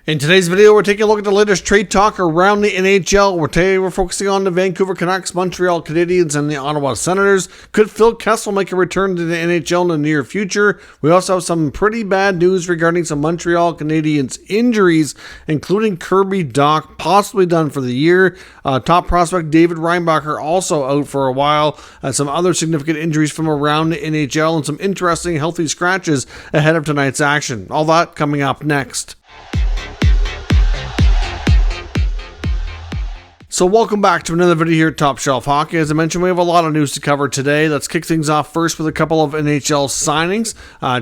In today's video, we're taking a look at the latest trade talk around the NHL. Today, we're focusing on the Vancouver Canucks, Montreal Canadiens, and the Ottawa Senators. Could Phil Kessel make a return to the NHL in the near future? We also have some pretty bad news regarding some Montreal Canadiens injuries, including Kirby Dach, possibly done for the year. Top prospect David Reinbacher also out for a while. Some other significant injuries from around the NHL, and some interesting healthy scratches ahead of tonight's action. All that coming up next. So welcome back to another video here at Top Shelf Hockey. As I mentioned, we have a lot of news to cover today. Let's kick things off first with a couple of NHL signings.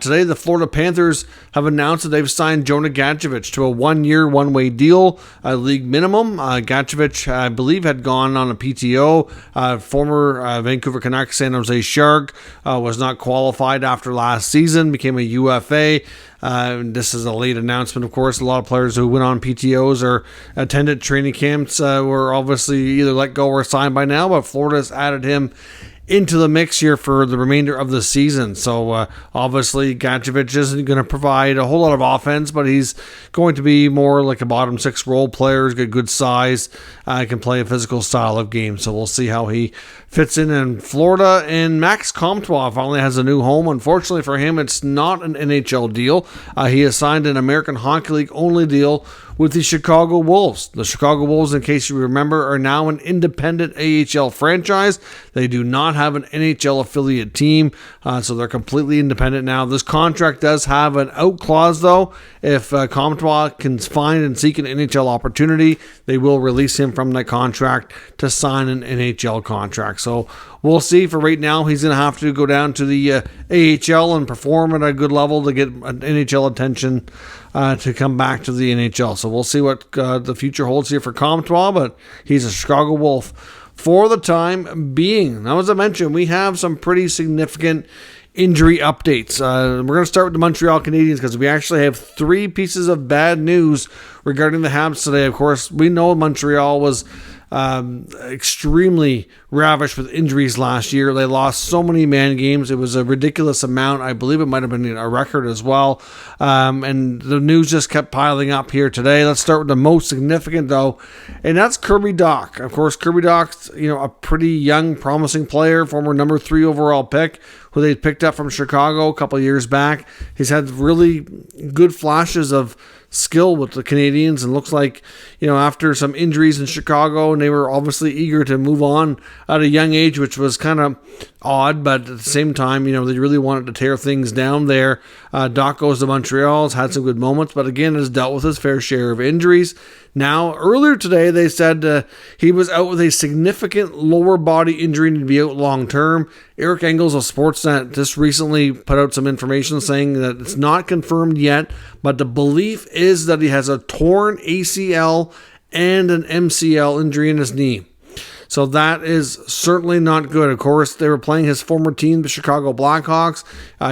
Today, the Florida Panthers have announced that they've signed Jonah Gadjovich to a one-year, one-way deal, league minimum. Gadjovich, I believe, had gone on a PTO. Former Vancouver Canucks San Jose Shark was not qualified after last season, became a UFA. This is a late announcement, of course. A lot of players who went on PTOs or attended training camps were obviously either let go or signed by now, but Florida's added him into the mix here for the remainder of the season. So obviously Gadjovich isn't going to provide a whole lot of offense, but he's going to be more like a bottom six role player. He's got good size, can play a physical style of game. So we'll see how he fits in Florida. And Max Comtois finally has a new home. Unfortunately for him, it's not an NHL deal. He has signed an American Hockey League only deal with the Chicago Wolves. The Chicago Wolves, in case you remember, are now an independent AHL franchise. They do not have an NHL affiliate team, so they're completely independent now. This contract does have an out clause, though. If Comtois can find and seek an NHL opportunity, they will release him from that contract to sign an NHL contract. So we'll see. For right now, he's going to have to go down to the AHL and perform at a good level to get NHL attention to come back to the NHL. So we'll see what the future holds here for Comtois, but he's a Chicago Wolf for the time being. Now, as I mentioned, we have some pretty significant injury updates. We're going to start with the Montreal Canadiens because we actually have three pieces of bad news regarding the Habs today. Of course, we know Montreal was extremely ravished with injuries last year. They lost so many man games. It was a ridiculous amount. I believe it might have been a record as well. And the news just kept piling up here today. Let's start with the most significant, though, and that's Kirby Dach. Of course, Kirby Dach's, a pretty young, promising player, former number 3 overall pick, who they picked up from Chicago a couple years back. He's had really good flashes of skill with the Canadiens, and looks like, after some injuries in Chicago, and they were obviously eager to move on at a young age, which was kind of odd, but at the same time, they really wanted to tear things down there. Dach goes to Montreal, has had some good moments, but again, has dealt with his fair share of injuries. Now, earlier today, they said he was out with a significant lower body injury and to be out long term. Eric Engels of Sportsnet just recently put out some information saying that it's not confirmed yet, but the belief is that he has a torn ACL and an MCL injury in his knee. So that is certainly not good. Of course, they were playing his former team, the Chicago Blackhawks.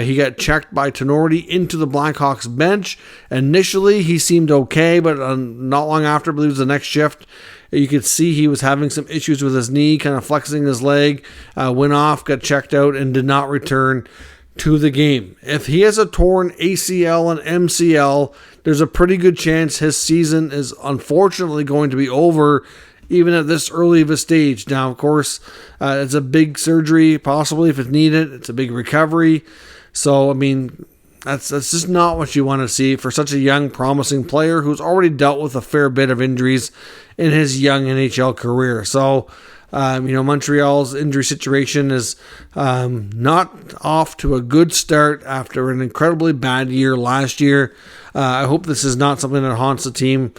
He got checked by Tenorti into the Blackhawks bench. Initially, he seemed okay, but not long after, I believe it was the next shift, you could see he was having some issues with his knee, kind of flexing his leg, went off, got checked out, and did not return to the game. If he has a torn ACL and MCL, there's a pretty good chance his season is unfortunately going to be over, even at this early of a stage. Now, of course, it's a big surgery, possibly, if it's needed. It's a big recovery. So, that's just not what you want to see for such a young, promising player who's already dealt with a fair bit of injuries in his young NHL career. So, Montreal's injury situation is not off to a good start after an incredibly bad year last year. I hope this is not something that haunts the team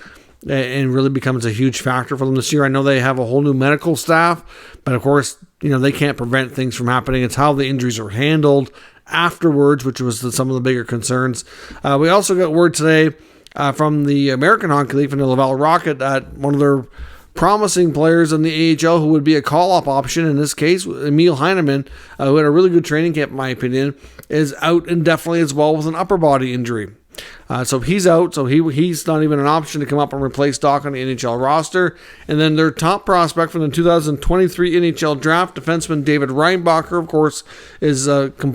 and really becomes a huge factor for them this year. I know they have a whole new medical staff, but of course, they can't prevent things from happening. It's how the injuries are handled afterwards, which was some of the bigger concerns. We also got word today from the American Hockey League, from the Laval Rocket, that one of their promising players in the AHL who would be a call-up option, in this case, Emil Heineman, who had a really good training camp, in my opinion, is out indefinitely as well with an upper body injury. So he's out, so he's not even an option to come up and replace Dach on the NHL roster. And then their top prospect from the 2023 NHL draft, defenseman David Reinbacher, of course, is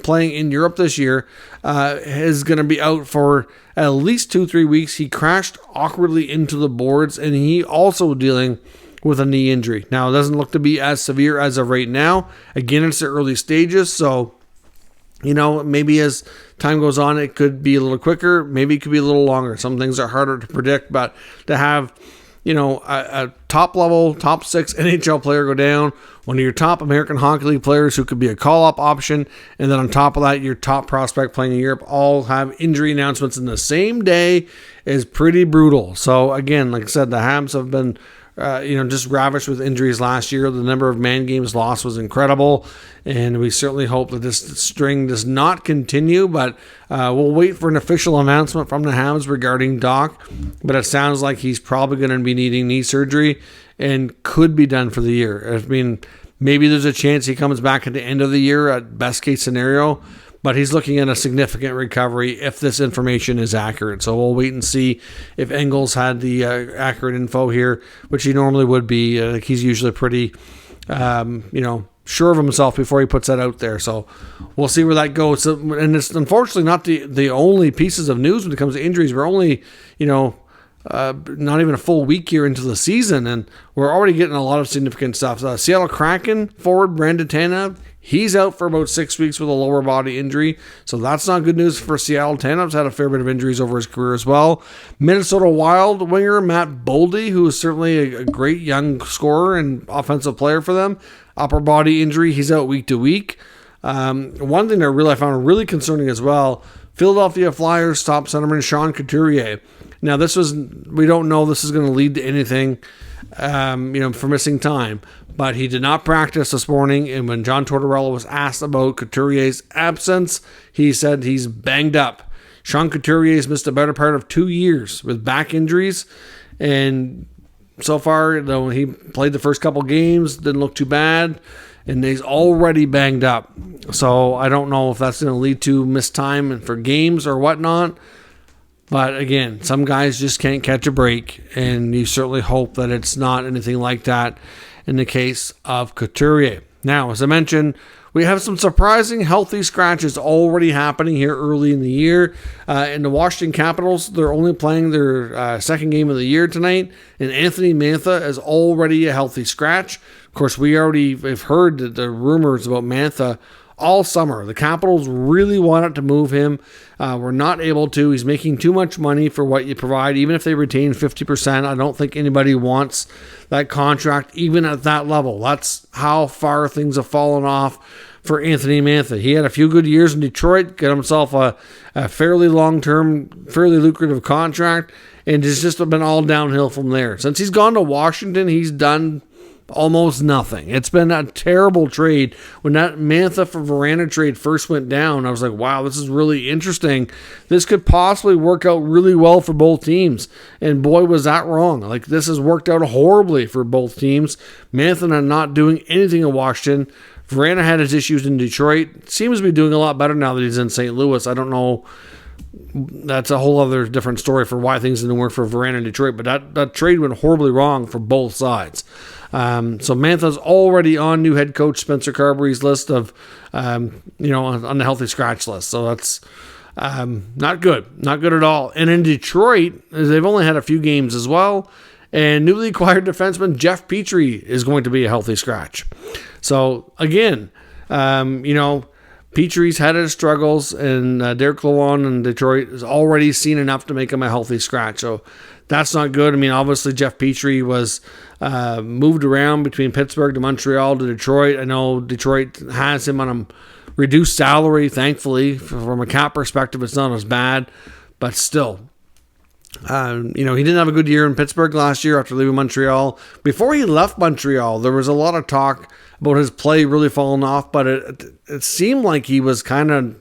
playing in Europe this year, is going to be out for at least 2-3 weeks. He crashed awkwardly into the boards, and he also dealing with a knee injury. Now, it doesn't look to be as severe as of right now. Again, it's the early stages, so maybe as time goes on, it could be a little quicker. Maybe it could be a little longer. Some things are harder to predict, but to have, a top level, top 6 NHL player go down, one of your top American Hockey League players who could be a call-up option, and then on top of that, your top prospect playing in Europe, all have injury announcements in the same day is pretty brutal. So again, like I said, the Habs have been just ravished with injuries last year. The number of man games lost was incredible, and we certainly hope that this string does not continue, but we'll wait for an official announcement from the Habs regarding Dach, but it sounds like he's probably going to be needing knee surgery and could be done for the year. I mean, maybe there's a chance he comes back at the end of the year at best case scenario, but he's looking at a significant recovery if this information is accurate. So we'll wait and see if Engels had the accurate info here, which he normally would be. He's usually pretty, sure of himself before he puts that out there. So we'll see where that goes. So, and it's unfortunately not the only pieces of news when it comes to injuries. We're only, not even a full week here into the season, and we're already getting a lot of significant stuff. Seattle Kraken forward Brandon Tanev, he's out for about 6 weeks with a lower body injury, so that's not good news for Seattle. Tanev's had a fair bit of injuries over his career as well. Minnesota Wild winger Matt Boldy, who is certainly a great young scorer and offensive player for them, upper body injury, he's out week to week. One thing that I found really concerning as well, Philadelphia Flyers top centerman Sean Couturier. Now, we don't know this is going to lead to anything, for missing time, but he did not practice this morning, and when John Tortorella was asked about Couturier's absence, he said he's banged up. Sean Couturier has missed a better part of 2 years with back injuries, and so far, though he played the first couple games, didn't look too bad, and he's already banged up. So I don't know if that's going to lead to missed time for games or whatnot. But again, some guys just can't catch a break, and you certainly hope that it's not anything like that in the case of Couturier. Now, as I mentioned, we have some surprising healthy scratches already happening here early in the year. In the Washington Capitals, they're only playing their second game of the year tonight, and Anthony Mantha is already a healthy scratch. Of course, we already have heard the rumors about Mantha all summer. The Capitals really wanted to move him. We're not able to. He's making too much money for what you provide. Even if they retain 50%, I don't think anybody wants that contract, even at that level. That's how far things have fallen off for Anthony Mantha. He had a few good years in Detroit, got himself a fairly long-term, fairly lucrative contract, and it's just been all downhill from there. Since he's gone to Washington, he's done almost nothing. It's been a terrible trade. When that Mantha for Veranda trade first went down, I was like, wow, this is really interesting. This could possibly work out really well for both teams. And boy, was that wrong. Like, this has worked out horribly for both teams. Mantha not doing anything in Washington. Veranda had his issues in Detroit. Seems to be doing a lot better now that he's in St. Louis. I don't know. That's a whole other different story for why things didn't work for Veranda in Detroit. But that trade went horribly wrong for both sides. So Mantha's already on new head coach Spencer Carberry's list of, on the healthy scratch list. So that's not good. Not good at all. And in Detroit, they've only had a few games as well. And newly acquired defenseman Jeff Petry is going to be a healthy scratch. So, again, Petry's had his struggles, and Derek Lalonde in Detroit has already seen enough to make him a healthy scratch. So that's not good. I mean, obviously, Jeff Petry was moved around between Pittsburgh to Montreal to Detroit. I know Detroit has him on a reduced salary, thankfully. From a cap perspective, it's not as bad, but still. He didn't have a good year in Pittsburgh last year after leaving Montreal. Before he left Montreal, there was a lot of talk about his play really falling off, but it seemed like he was kind of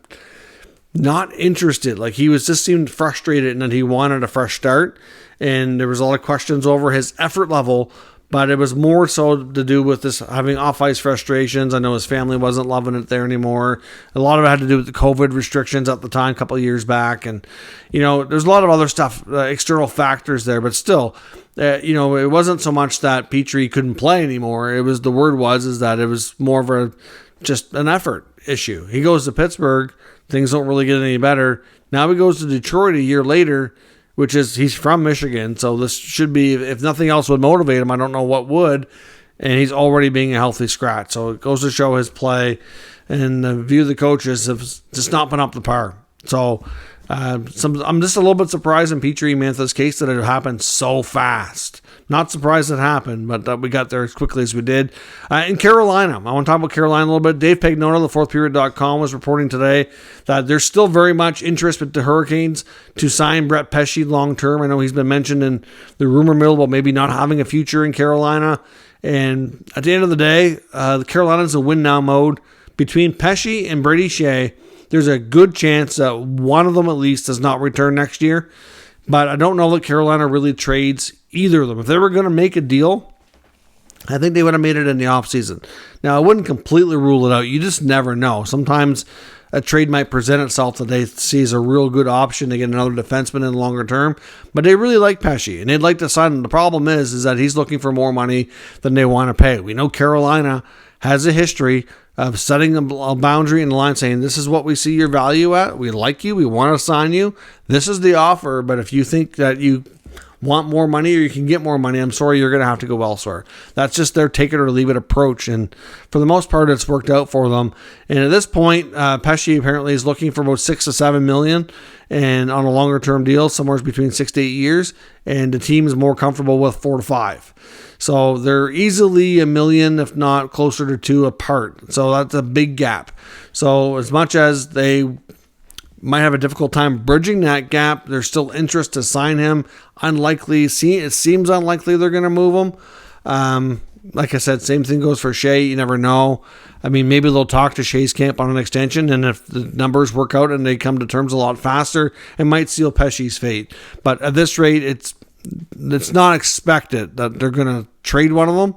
not interested. Like, he just seemed frustrated and that he wanted a fresh start. And there was a lot of questions over his effort level. but it was more so to do with this having off-ice frustrations. I know his family wasn't loving it there anymore. A lot of it had to do with the COVID restrictions at the time, a couple of years back, and there's a lot of other stuff, external factors there, but still, it wasn't so much that Petry couldn't play anymore. It was the word is that it was more of just an effort issue. He goes to Pittsburgh, things don't really get any better. Now he goes to Detroit a year later, which is, he's from Michigan, so this should be, if nothing else would motivate him, I don't know what would, and he's already being a healthy scratch. So it goes to show his play and the view of the coaches have just not been up to par. So I'm just a little bit surprised in Petry Mantha's case that it happened so fast. Not surprised it happened, but that we got there as quickly as we did. In Carolina, I want to talk about Carolina a little bit. Dave Pagnotta, the fourthperiod.com, was reporting today that there's still very much interest with the Hurricanes to sign Brett Pesce long-term. I know he's been mentioned in the rumor mill about maybe not having a future in Carolina. And at the end of the day, the Carolina's in win-now mode. Between Pesce and Brady Shea, there's a good chance that one of them at least does not return next year. But I don't know that Carolina really trades either of them. If they were going to make a deal, I think they would have made it in the offseason. Now, I wouldn't completely rule it out. You just never know. Sometimes a trade might present itself that they see as a real good option to get another defenseman in the longer term. But they really like Pesce, and they'd like to sign him. The problem is that he's looking for more money than they want to pay. We know Carolina has a history of setting a boundary in the line, saying, this is what we see your value at. We like you. We want to sign you. This is the offer. But if you think that you want more money or you can get more money, I'm sorry, you're going to have to go elsewhere. That's just their take it or leave it approach. And for the most part, it's worked out for them. And at this point, Pesce apparently is looking for about $6 to $7 million, and on a longer term deal, somewhere between 6 to 8 years. And the team is more comfortable with 4 to 5. So they're easily $1 million, if not closer to 2 apart. So that's a big gap. So as much as they might have a difficult time bridging that gap, there's still interest to sign him. Unlikely. It seems unlikely they're going to move him. Like I said, same thing goes for Shea. You never know. I mean, maybe they'll talk to Shea's camp on an extension, and if the numbers work out and they come to terms a lot faster, it might seal Pesce's fate. But at this rate, it's not expected that they're going to trade one of them,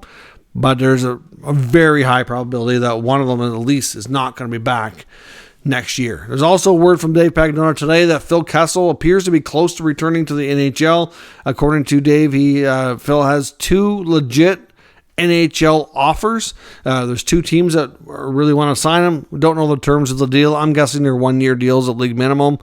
but there's a very high probability that one of them at least is not going to be back next year. There's also word from Dave Pagnotta today that Phil Kessel appears to be close to returning to the NHL. According to Dave, Phil has 2 legit NHL offers. There's 2 teams that really want to sign him. We don't know the terms of the deal. I'm guessing they're 1-year deals at league minimum.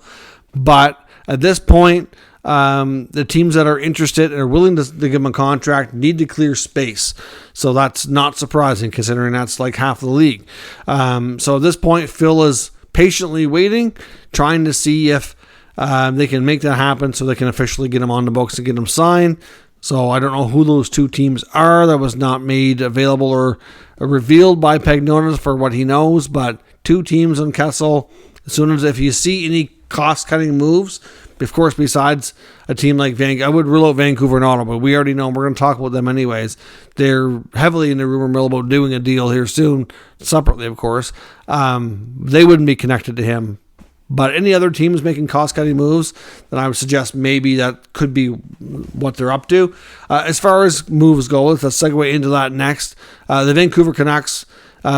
But at this point, the teams that are interested and are willing to give him a contract need to clear space. So that's not surprising considering that's like half the league. So at this point, Phil is patiently waiting, trying to see if they can make that happen so they can officially get him on the books and get him signed. So I don't know who those 2 teams are. That was not made available or revealed by Pagnotta for what he knows, but 2 teams on Kessel. As soon as if you see any cost-cutting moves, of course, besides a team like Vancouver, I would rule out Vancouver and Ottawa, but we already know, we're going to talk about them anyways. They're heavily in the rumor mill about doing a deal here soon, separately, of course. They wouldn't be connected to him. But any other teams making cost-cutting moves, then I would suggest maybe that could be what they're up to. As far as moves go, let's segue into that next. The Vancouver Canucks,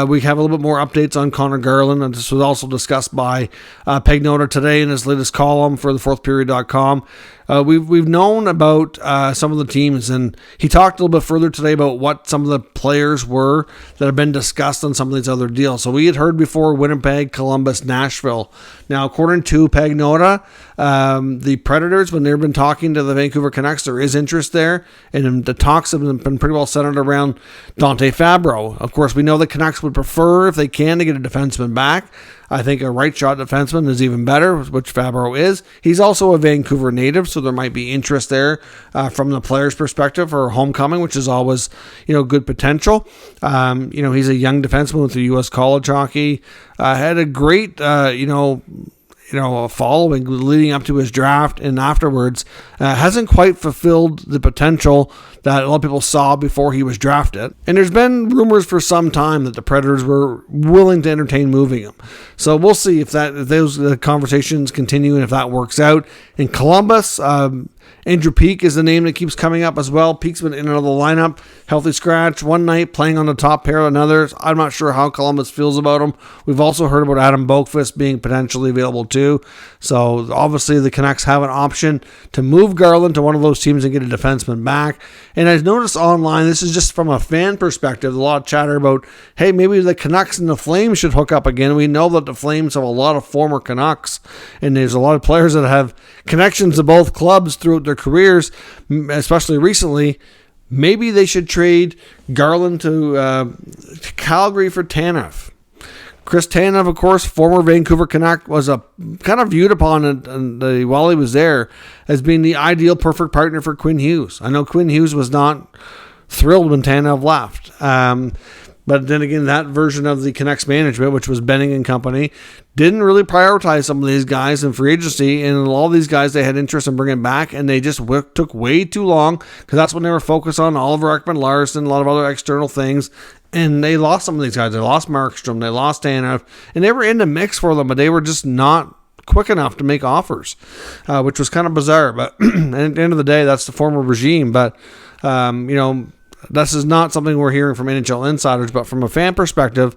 we have a little bit more updates on Connor Garland, and this was also discussed by Pagnotta today in his latest column for the fourthperiod.com. We've known about some of the teams, and he talked a little bit further today about what some of the players were that have been discussed on some of these other deals. So we had heard before Winnipeg, Columbus, Nashville. Now, according to Pagnotta, the Predators, when they've been talking to the Vancouver Canucks, there is interest there, and the talks have been pretty well centered around Dante Fabro. Of course, we know the Canucks would prefer, if they can, to get a defenseman back. I think a right-shot defenseman is even better, which Fabro is. He's also a Vancouver native, so there might be interest there from the player's perspective for homecoming, which is always, good potential. He's a young defenseman with the U.S. college hockey. Had a great, following leading up to his draft and afterwards. Hasn't quite fulfilled the potential that a lot of people saw before he was drafted. And there's been rumors for some time that the Predators were willing to entertain moving him. So we'll see if those conversations continue and if that works out. In Columbus, Andrew Peeke is the name that keeps coming up as well. Peake's been in and out of the lineup, healthy scratch one night, playing on the top pair another. I'm not sure how Columbus feels about him. We've also heard about Adam Boqvist being potentially available too. So obviously the Canucks have an option to move Garland to one of those teams and get a defenseman back. And I've noticed online, this is just from a fan perspective, a lot of chatter about, hey, maybe the Canucks and the Flames should hook up again. We know that the Flames have a lot of former Canucks, and there's a lot of players that have connections to both clubs throughout their careers, especially recently. Maybe they should trade Garland to Calgary for Tanev. Chris Tanev, of course, former Vancouver Canuck, was kind of viewed upon while he was there as being the ideal perfect partner for Quinn Hughes. I know Quinn Hughes was not thrilled when Tanev left. But then again, that version of the Canucks management, which was Benning and company, didn't really prioritize some of these guys in free agency. And all these guys they had interest in bringing back, and they just took way too long because that's when they were focused on Oliver Ekman-Larsson, a lot of other external things. And they lost some of these guys. They lost Markstrom, they lost Tanev, and they were in the mix for them, but they were just not quick enough to make offers, which was kind of bizarre. But at the end of the day, that's the former regime. But, this is not something we're hearing from NHL insiders, but from a fan perspective,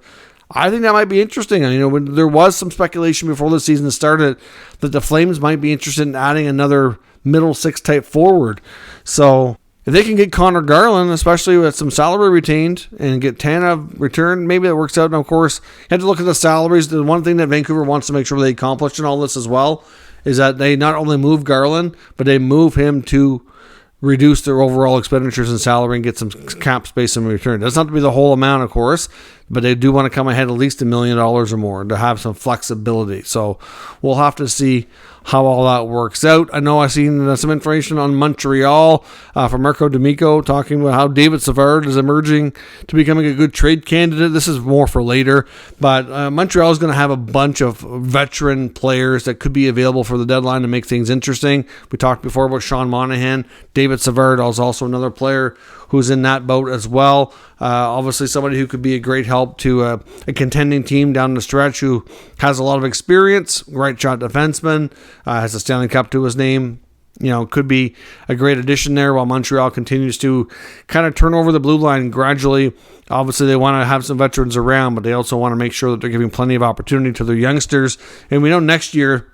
I think that might be interesting. When there was some speculation before the season started that the Flames might be interested in adding another middle six type forward. So if they can get Connor Garland, especially with some salary retained, and get Tanev returned, maybe that works out. And of course, you have to look at the salaries. The one thing that Vancouver wants to make sure they accomplish in all this as well is that they not only move Garland, but they move him to reduce their overall expenditures and salary and get some cap space in return. It doesn't have to be the whole amount, of course, but they do want to come ahead at least $1 million or more to have some flexibility. So we'll have to see how all that works out. I know I've seen some information on Montrael from Marco D'Amico talking about how David Savard is emerging to becoming a good trade candidate. This is more for later, but Montreal is going to have a bunch of veteran players that could be available for the deadline to make things interesting. We talked before about Sean Monahan. David Savard is also another player who's in that boat as well. Obviously somebody who could be a great help to a contending team down the stretch, who has a lot of experience, right shot defenseman, has a Stanley Cup to his name. Could be a great addition there while Montreal continues to kind of turn over the blue line gradually. Obviously, they want to have some veterans around, but they also want to make sure that they're giving plenty of opportunity to their youngsters. And we know next year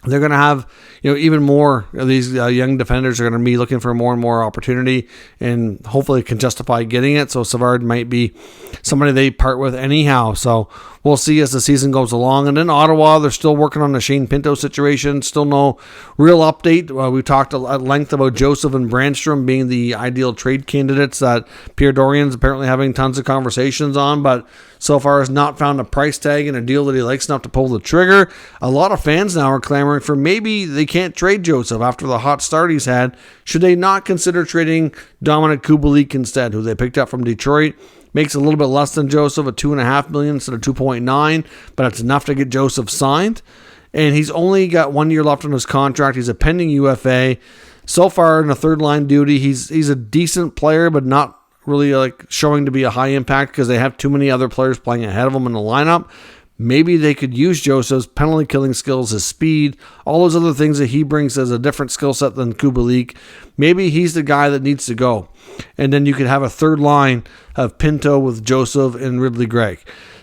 they're going to have, even more of these young defenders are going to be looking for more and more opportunity, and hopefully can justify getting it. So Savard might be somebody they part with anyhow. So we'll see as the season goes along. And in Ottawa, they're still working on the Shane Pinto situation. Still no real update. We talked at length about Joseph and Brandstrom being the ideal trade candidates that Pierre Dorian's apparently having tons of conversations on, but so far has not found a price tag and a deal that he likes enough to pull the trigger. A lot of fans now are clamoring for maybe they can't trade Joseph after the hot start he's had. Should they not consider trading Dominic Kubalik instead, who they picked up from Detroit? Makes a little bit less than Joseph at $2.5 million instead of 2.9, but it's enough to get Joseph signed. And he's only got 1 year left on his contract. He's a pending UFA. So far in the third line duty, he's a decent player, but not really showing to be a high impact because they have too many other players playing ahead of him in the lineup. Maybe they could use Joseph's penalty killing skills, his speed, all those other things that he brings as a different skill set than Kubalik. Maybe he's the guy that needs to go. And then you could have a third line of Pinto with Joseph and Ridley Gregg.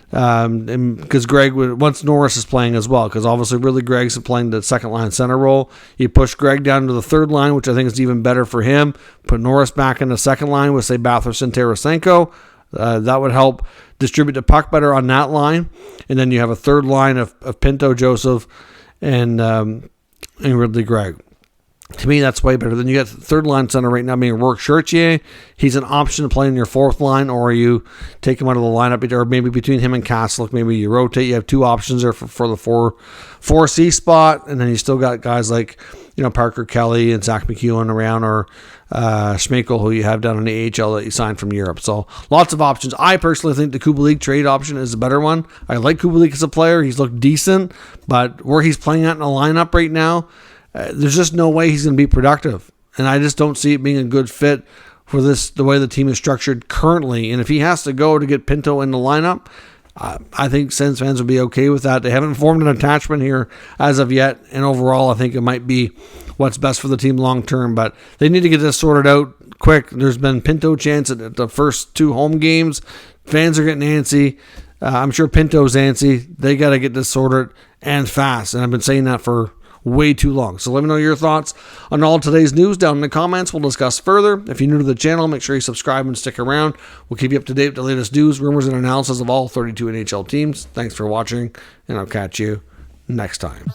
Because Gregg, once Norris is playing as well, because obviously Ridley Gregg's playing the second line center role. You push Gregg down to the third line, which I think is even better for him. Put Norris back in the second line with, say, Batherson, Tarasenko. That would help distribute the puck better on that line. And then you have a third line of Pinto, Joseph, and Ridley Gregg. To me, that's way better. Then you got the third line center right now being Rourke Chartier. He's an option to play in your fourth line, or you take him out of the lineup, or maybe between him and Kessel, maybe you rotate. You have two options there for the 4C spot, and then you still got guys like Parker Kelly and Zach McEwen around, or Schmeichel, who you have down in the AHL that you signed from Europe. So lots of options. I personally think the Kubalik trade option is the better one. I like Kubalik as a player. He's looked decent, but where he's playing at in the lineup right now, there's just no way he's going to be productive. And I just don't see it being a good fit for the way the team is structured currently. And if he has to go to get Pinto in the lineup, I think Sens fans would be okay with that. They haven't formed an attachment here as of yet, and overall I think it might be what's best for the team long term, but they need to get this sorted out quick. There's been Pinto chants at the first 2 home games. Fans are getting antsy. I'm sure Pinto's antsy. They got to get this sorted and fast, and I've been saying that for way too long. So let me know your thoughts on all today's news down in the comments. We'll discuss further. If you're new to the channel, make sure you subscribe and stick around. We'll keep you up to date with the latest news, rumors, and analysis of all 32 NHL teams. Thanks for watching, and I'll catch you next time.